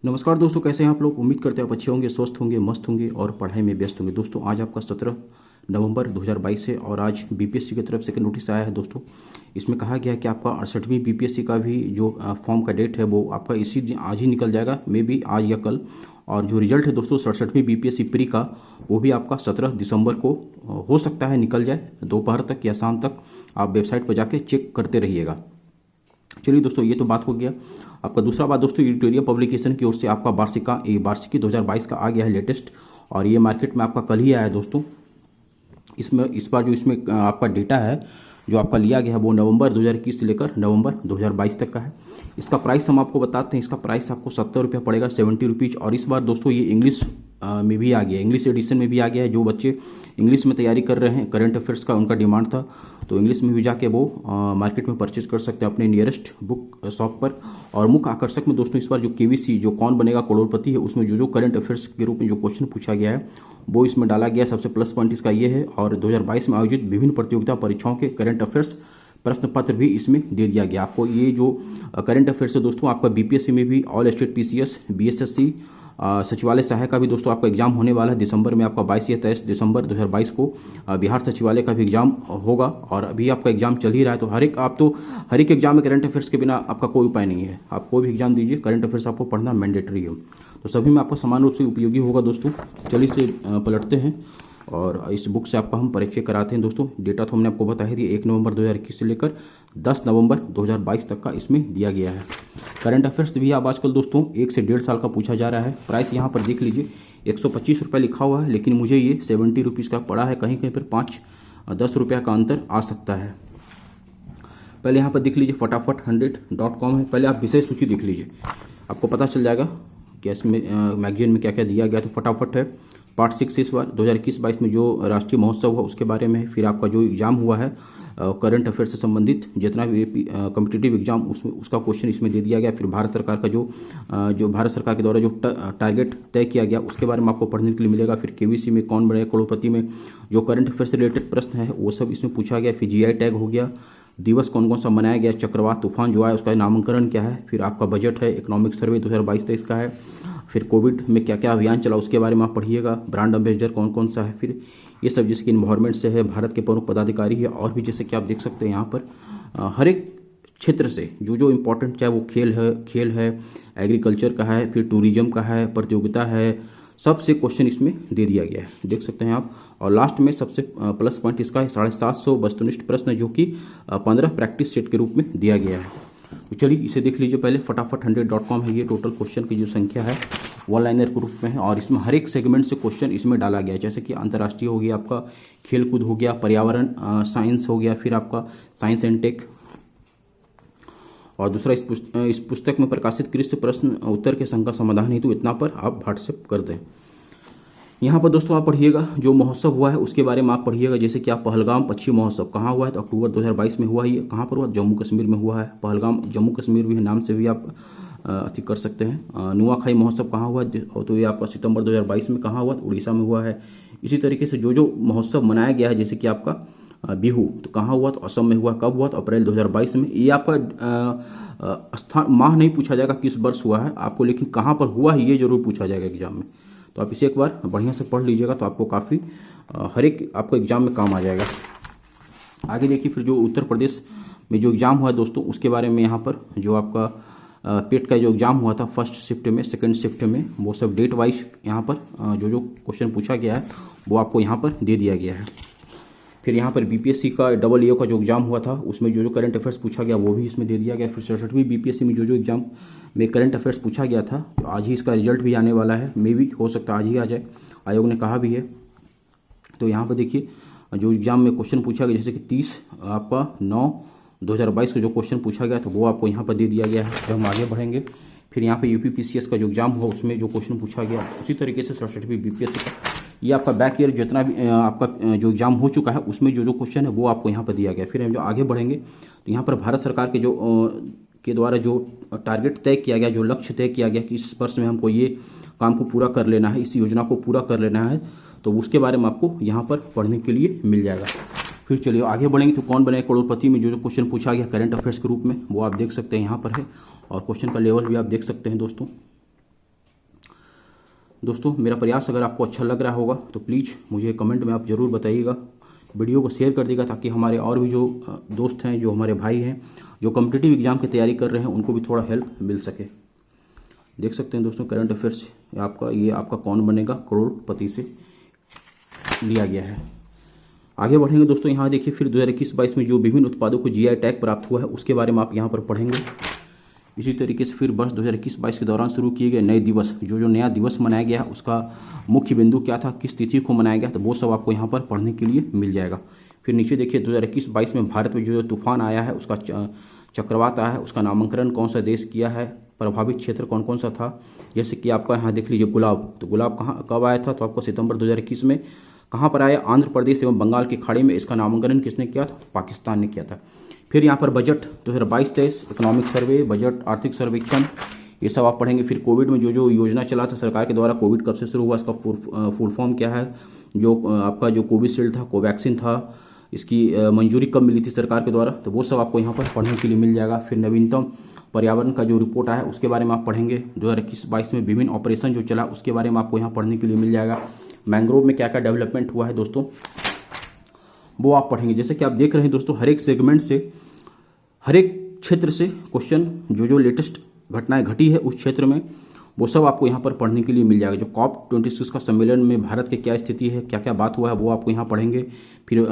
नमस्कार दोस्तों, कैसे हैं आप लोग। उम्मीद करते हैं आप अच्छे होंगे, स्वस्थ होंगे, मस्त होंगे और पढ़ाई में व्यस्त होंगे। दोस्तों आज आपका 17 नवंबर 2022 है और आज बीपीएससी की तरफ से एक नोटिस आया है। दोस्तों इसमें कहा गया है कि आपका 68वीं बीपीएससी का भी जो फॉर्म का डेट है वो आपका इसी दिन आज ही निकल जाएगा, मे बी आज या कल। और जो रिजल्ट है दोस्तों 67वीं बीपीएससी प्री का, वो भी आपका 17 दिसंबर को हो सकता है निकल जाए, दोपहर तक या शाम तक। आप वेबसाइट पर जाके चेक करते रहिएगा। चलिए दोस्तों, ये तो बात हो गया। आपका दूसरा बात दोस्तों, एडिटोरियल पब्लिकेशन की ओर से आपका वार्षिकी 2022 का आ गया है लेटेस्ट, और ये मार्केट में आपका कल ही आया है दोस्तों। इसमें इस बार जो इसमें आपका डेटा है जो आपका लिया गया है वो नवंबर 2021 से लेकर नवंबर 2022 तक का है। इसका प्राइस हम आपको बताते हैं। इसका प्राइस आपको 70 रुपया पड़ेगा, 70 रुपीज़। और इस बार दोस्तों ये इंग्लिश में भी आ गया, इंग्लिश एडिशन में भी आ गया है। जो बच्चे इंग्लिश में तैयारी कर रहे हैं, करंट अफेयर्स का उनका डिमांड था, तो इंग्लिश में भी जाके वो मार्केट में परचेज कर सकते हैं अपने नियरेस्ट बुक शॉप पर। और मुख्य आकर्षक में दोस्तों इस बार जो केवीसी जो कौन बनेगा करोड़पति है, उसमें जो करंट अफेयर्स के रूप में जो क्वेश्चन पूछा गया है वो इसमें डाला गया। सबसे प्लस पॉइंट इसका ये है। और 2022 में आयोजित विभिन्न प्रतियोगिता परीक्षाओं के करंट अफेयर्स प्रश्न पत्र भी इसमें दे दिया गया आपको। ये जो करंट अफेयर्स है दोस्तों, आपका बीपीएससी में भी ऑल स्टेट पीसीएस, बीएसएससी, सचिवालय सहायक का भी दोस्तों आपका एग्जाम होने वाला है दिसंबर में। आपका 22 या 23 दिसंबर 2022 को बिहार सचिवालय का भी एग्जाम होगा, और अभी आपका एग्जाम चल ही रहा है। तो हर एक एग्जाम में करंट अफेयर्स के बिना आपका कोई उपाय नहीं है। आप कोई भी एग्जाम दीजिए, करंट अफेयर्स आपको पढ़ना मैंडेटरी है। तो सभी में आपका समान रूप से उपयोगी होगा दोस्तों। चलिए इसे पलटते हैं और इस बुक से आपका हम परिचय कराते हैं दोस्तों। डेटा तो हमने आपको बता ही दिया, 1 नवंबर 2021 से लेकर 10 नवंबर 2022 तक का इसमें दिया गया है। करंट अफेयर्स भी अब आजकल दोस्तों 1 से 1.5 साल का पूछा जा रहा है। प्राइस यहाँ पर देख लीजिए, 125 रुपये लिखा हुआ है, लेकिन मुझे ये 70 रुपीज़ का पड़ा है। कहीं कहीं पर 5-10 रुपये का अंतर आ सकता है। पहले यहाँ पर देख लीजिए, फटाफट 100.com है। पहले आप विषय सूची देख लीजिए, आपको पता चल जाएगा कि इसमें मैगजीन में क्या क्या दिया गया। तो फटाफट है। पार्ट 6 इस बार 2021-22 में जो राष्ट्रीय महोत्सव हुआ उसके बारे में है। फिर आपका जो एग्जाम हुआ है करंट अफेयर से संबंधित जितना भी कॉम्पिटिटिव एग्जाम उसमें उसका क्वेश्चन इसमें दे दिया गया। फिर भारत सरकार का जो भारत सरकार के द्वारा जो टारगेट तय किया गया उसके बारे में आपको पढ़ने के लिए मिलेगा। फिर केवीसी में कौन बनेगा करोड़पति में जो करंट अफेयर से रिलेटेड प्रश्न है वो सब इसमें पूछा गया। फिर जीआई टैग हो गया, दिवस कौन कौन सा मनाया गया, चक्रवात तूफान जो आया उसका नामकरण क्या है। फिर आपका बजट है, इकोनॉमिक सर्वे 2022-23 का है। फिर कोविड में क्या क्या अभियान चला उसके बारे में आप पढ़िएगा। ब्रांड एम्बेसडर कौन कौन सा है। फिर ये सब जैसे कि इन्वायरमेंट से है, भारत के प्रमुख पदाधिकारी है, और भी जैसे कि आप देख सकते हैं यहाँ पर हर एक क्षेत्र से जो इम्पोर्टेंट, चाहे वो खेल है, एग्रीकल्चर का है, फिर टूरिज्म का है, प्रतियोगिता है, सबसे क्वेश्चन इसमें दे दिया गया है, देख सकते हैं आप। और लास्ट में सबसे प्लस पॉइंट इसका है 750 वस्तुनिष्ठ प्रश्न जो कि 15 प्रैक्टिस सेट के रूप में दिया गया है। तो चलिए इसे देख लीजिए पहले। फटाफट 100.com है। ये टोटल क्वेश्चन की जो संख्या है वन लाइनर के रूप में है, और इसमें हर एक सेगमेंट से क्वेश्चन इसमें डाला गया है। जैसे कि अंतर्राष्ट्रीय हो गया, आपका खेलकूद हो गया, पर्यावरण साइंस हो गया, फिर आपका साइंस एंड टेक। और दूसरा इस पुस्तक में प्रकाशित कृषि प्रश्न उत्तर के संख्या समाधान हेतु इतना पर आप व्हाट्सएप कर दें। यहाँ पर दोस्तों आप पढ़िएगा जो महोत्सव हुआ है उसके बारे में आप पढ़िएगा। जैसे कि आप पहलगाम पक्षी महोत्सव कहाँ हुआ है, तो अक्टूबर 2022 में हुआ ही। कहाँ पर हुआ, जम्मू कश्मीर में हुआ है। पहलगाम जम्मू कश्मीर भी है, नाम से भी आप अति कर सकते हैं। नुआखाई महोत्सव कहाँ हुआ, तो ये आपका सितंबर 2022 में कहाँ हुआ, तो उड़ीसा में हुआ है। इसी तरीके से जो महोत्सव मनाया गया है, जैसे कि आपका बिहू तो कहाँ हुआ, तो असम में हुआ। कब हुआ, तो अप्रैल 2022 में। ये आपका स्थान माह नहीं पूछा जाएगा किस वर्ष हुआ है आपको, लेकिन कहाँ पर हुआ है ये जरूर पूछा जाएगा एग्जाम में। तो आप इसे एक बार बढ़िया से पढ़ लीजिएगा, तो आपको काफ़ी हर एक आपको एग्जाम में काम आ जाएगा। आगे देखिए, फिर जो उत्तर प्रदेश में जो एग्ज़ाम हुआ है दोस्तों उसके बारे में यहाँ पर जो आपका पेट का जो एग्ज़ाम हुआ था फर्स्ट शिफ्ट में, सेकंड शिफ्ट में, वो सब डेट वाइज यहाँ पर जो क्वेश्चन पूछा गया है वो आपको यहाँ पर दे दिया गया है। फिर यहाँ पर बीपीएससी का AA का जो एग्ज़ाम हुआ था उसमें जो करंट अफेयर्स पूछा गया वो भी इसमें दे दिया गया। फिर 67वीं बीपीएससी में जो एग्ज़ाम में करंट अफेयर्स पूछा गया था, तो आज ही इसका रिजल्ट भी आने वाला है। मे भी हो सकता है आज ही आ जाए, आयोग ने कहा भी है। तो यहाँ पर देखिए जो एग्ज़ाम में क्वेश्चन पूछा गया, जैसे कि 30 आपका 9/2022 को जो क्वेश्चन पूछा गया तो वो आपको यहाँ पर दे दिया गया है। जब हम आगे बढ़ेंगे, फिर यहाँ पर यूपीपीसीएस का जो एग्ज़ाम हुआ उसमें जो क्वेश्चन पूछा गया, उसी तरीके से 67वीं बीपीएससी का ये आपका बैक ईयर जितना भी आपका जो एग्ज़ाम हो चुका है उसमें जो क्वेश्चन है वो आपको यहाँ पर दिया गया। फिर हम जो आगे बढ़ेंगे तो यहाँ पर भारत सरकार के के द्वारा जो टारगेट तय किया गया, जो लक्ष्य तय किया गया कि इस वर्ष में हमको ये काम को पूरा कर लेना है, इस योजना को पूरा कर लेना है, तो उसके बारे में आपको यहाँ पर पढ़ने के लिए मिल जाएगा। फिर चलिए आगे बढ़ेंगे तो कौन बने करोड़पति में जो क्वेश्चन पूछा गया करंट अफेयर्स के रूप में वो आप देख सकते हैं यहाँ पर है, और क्वेश्चन का लेवल भी आप देख सकते हैं दोस्तों। दोस्तों मेरा प्रयास अगर आपको अच्छा लग रहा होगा तो प्लीज़ मुझे कमेंट में आप ज़रूर बताइएगा, वीडियो को शेयर कर देगा, ताकि हमारे और भी जो दोस्त हैं, जो हमारे भाई हैं, जो कॉम्पिटिटिव एग्ज़ाम की तैयारी कर रहे हैं, उनको भी थोड़ा हेल्प मिल सके। देख सकते हैं दोस्तों करंट अफेयर्स ये आपका कौन बनेगा करोड़पति से लिया गया है। आगे बढ़ेंगे दोस्तों, यहाँ देखिए फिर 2021-22 में जो विभिन्न उत्पादों को जीआई टैग प्राप्त हुआ है उसके बारे में आप यहाँ पर पढ़ेंगे। इसी तरीके से फिर वर्ष 2021-22 के दौरान शुरू किए गए नए दिवस, जो नया दिवस मनाया गया है उसका मुख्य बिंदु क्या था, किस तिथि को मनाया गया, तो वो सब आपको यहाँ पर पढ़ने के लिए मिल जाएगा। फिर नीचे देखिए 2021-22 में भारत में जो तूफान आया है, उसका चक्रवात आया है, उसका नामांकन कौन सा देश किया है, प्रभावित क्षेत्र कौन कौन सा था। जैसे कि आपका यहाँ देख लीजिए गुलाब, तो गुलाब कहाँ कब आया था, तो आपको सितंबर 2021 में कहाँ पर आया, आंध्र प्रदेश एवं बंगाल की खाड़ी में। इसका नामांकन किसने किया था, पाकिस्तान ने किया था। फिर यहाँ पर बजट 2022-23, इकोनॉमिक सर्वे, बजट आर्थिक सर्वेक्षण, ये सब आप पढ़ेंगे। फिर कोविड में जो योजना चला था सरकार के द्वारा, कोविड कब से शुरू हुआ, इसका फुल फॉर्म क्या है, जो आपका जो कोविशील्ड था, कोवैक्सीन था, इसकी मंजूरी कब मिली थी सरकार के द्वारा, तो वो सब आपको यहाँ पर पढ़ने के लिए मिल जाएगा। फिर नवीनतम पर्यावरण का जो रिपोर्ट आया है उसके बारे में आप पढ़ेंगे। 2021-22 में विभिन्न ऑपरेशन जो चला उसके बारे में आपको यहाँ पढ़ने के लिए मिल जाएगा। मैंग्रोव में क्या क्या डेवलपमेंट हुआ है दोस्तों, वो आप पढ़ेंगे। जैसे कि आप देख रहे हैं दोस्तों, हर एक सेगमेंट से, हर एक क्षेत्र से क्वेश्चन, जो लेटेस्ट घटनाएं घटी है उस क्षेत्र में, वो सब आपको यहाँ पर पढ़ने के लिए मिल जाएगा। जो COP26 का सम्मेलन में भारत की क्या स्थिति है, क्या क्या बात हुआ है, वो आपको यहाँ पढ़ेंगे। फिर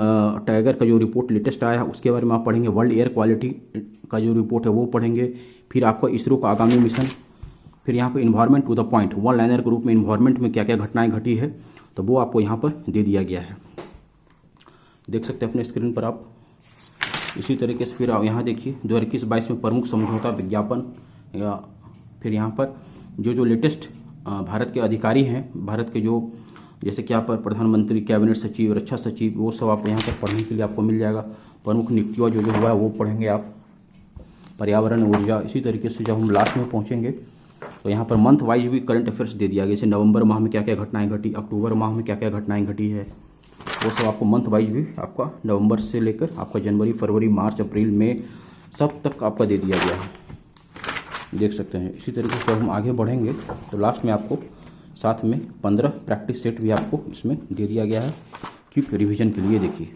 टाइगर का जो रिपोर्ट लेटेस्ट आया है उसके बारे में आप पढ़ेंगे। वर्ल्ड एयर क्वालिटी का जो रिपोर्ट है वो पढ़ेंगे। फिर आपका इसरो का आगामी मिशन। फिर यहाँ पर environment to the point, one liner के रूप में इन्वायरमेंट में क्या क्या घटनाएं घटी है, तो वो आपको यहाँ पर दे दिया गया है। देख सकते हैं अपने स्क्रीन पर आप। इसी तरीके से फिर यहाँ देखिए 2021-22 में प्रमुख समझौता विज्ञापन, या फिर यहाँ पर जो लेटेस्ट भारत के अधिकारी हैं, भारत के जो जैसे कि यहाँ पर प्रधानमंत्री, कैबिनेट सचिव, रक्षा सचिव, वो सब आप यहाँ पर पढ़ने के लिए आपको मिल जाएगा। प्रमुख नियुक्तियाँ जो हुआ है वो पढ़ेंगे आप। पर्यावरण, ऊर्जा। इसी तरीके से जब हम लास्ट में पहुँचेंगे तो यहाँ पर मंथ वाइज भी करंट अफेयर्स दे दिया गया। जैसे नवंबर माह में क्या क्या घटनाएं घटी, अक्टूबर माह में क्या क्या घटनाएं घटी है, वो सब आपको मंथ वाइज भी आपका नवंबर से लेकर आपका जनवरी, फरवरी, मार्च, अप्रैल, मई सब तक आपका दे दिया गया है। देख सकते हैं। इसी तरीके से जब हम आगे बढ़ेंगे तो लास्ट में आपको साथ में 15 प्रैक्टिस सेट भी आपको इसमें दे दिया गया है क्विक रिवीजन के लिए। देखिए,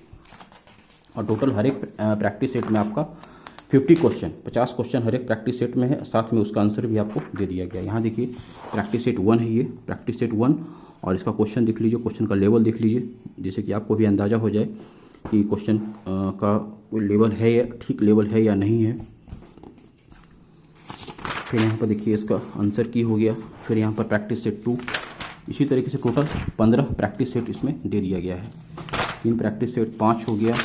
और टोटल हर एक प्रैक्टिस सेट में आपका 50 क्वेश्चन, 50 क्वेश्चन हर एक प्रैक्टिस सेट में है, साथ में उसका आंसर भी आपको दे दिया गया। यहाँ देखिए प्रैक्टिस सेट 1 है, ये प्रैक्टिस सेट 1, और इसका क्वेश्चन देख लीजिए, क्वेश्चन का लेवल देख लीजिए, जिससे कि आपको भी अंदाज़ा हो जाए कि क्वेश्चन का कोई लेवल है या ठीक लेवल है या नहीं है। फिर यहाँ पर देखिए इसका आंसर की हो गया। फिर यहाँ पर प्रैक्टिस सेट 2, इसी तरीके से टोटल 15 प्रैक्टिस सेट इसमें दे दिया गया है। 3 प्रैक्टिस सेट 5 हो गया।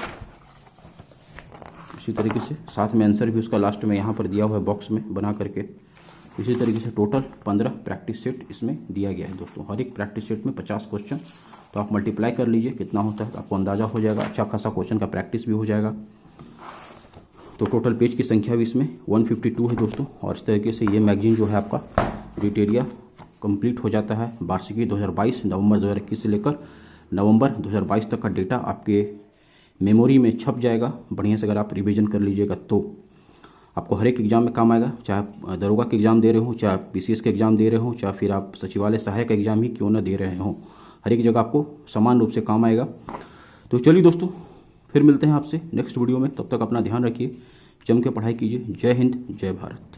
इसी तरीके से साथ में आंसर भी उसका लास्ट में यहाँ पर दिया हुआ है बॉक्स में बना करके। इसी तरीके से टोटल 15 प्रैक्टिस सेट इसमें दिया गया है दोस्तों। हर एक प्रैक्टिस सेट में 50 क्वेश्चन, तो आप मल्टीप्लाई कर लीजिए कितना होता है, तो आपको अंदाज़ा हो जाएगा। अच्छा खासा क्वेश्चन का प्रैक्टिस भी हो जाएगा। तो टोटल पेज की संख्या भी इसमें 152 है दोस्तों। और इस तरीके से ये मैगजीन जो है आपका क्राइटेरिया कंप्लीट हो जाता है। वार्षिकी 2022 नवंबर 2021 से लेकर नवंबर 2022 तक का डेटा आपके मेमोरी में छप जाएगा। बढ़िया से अगर आप रिवीजन कर लीजिएगा तो आपको हर एक एग्जाम में काम आएगा। चाहे आप दरोगा के एग्ज़ाम दे रहे हो, चाहे आप PCS के एग्ज़ाम दे रहे हो, चाहे फिर आप सचिवालय सहायक एग्जाम ही क्यों ना दे रहे हो, हर एक जगह आपको समान रूप से काम आएगा। तो चलिए दोस्तों, फिर मिलते हैं आपसे नेक्स्ट वीडियो में। तब तक अपना ध्यान रखिए, जम के पढ़ाई कीजिए। जय हिंद, जय भारत।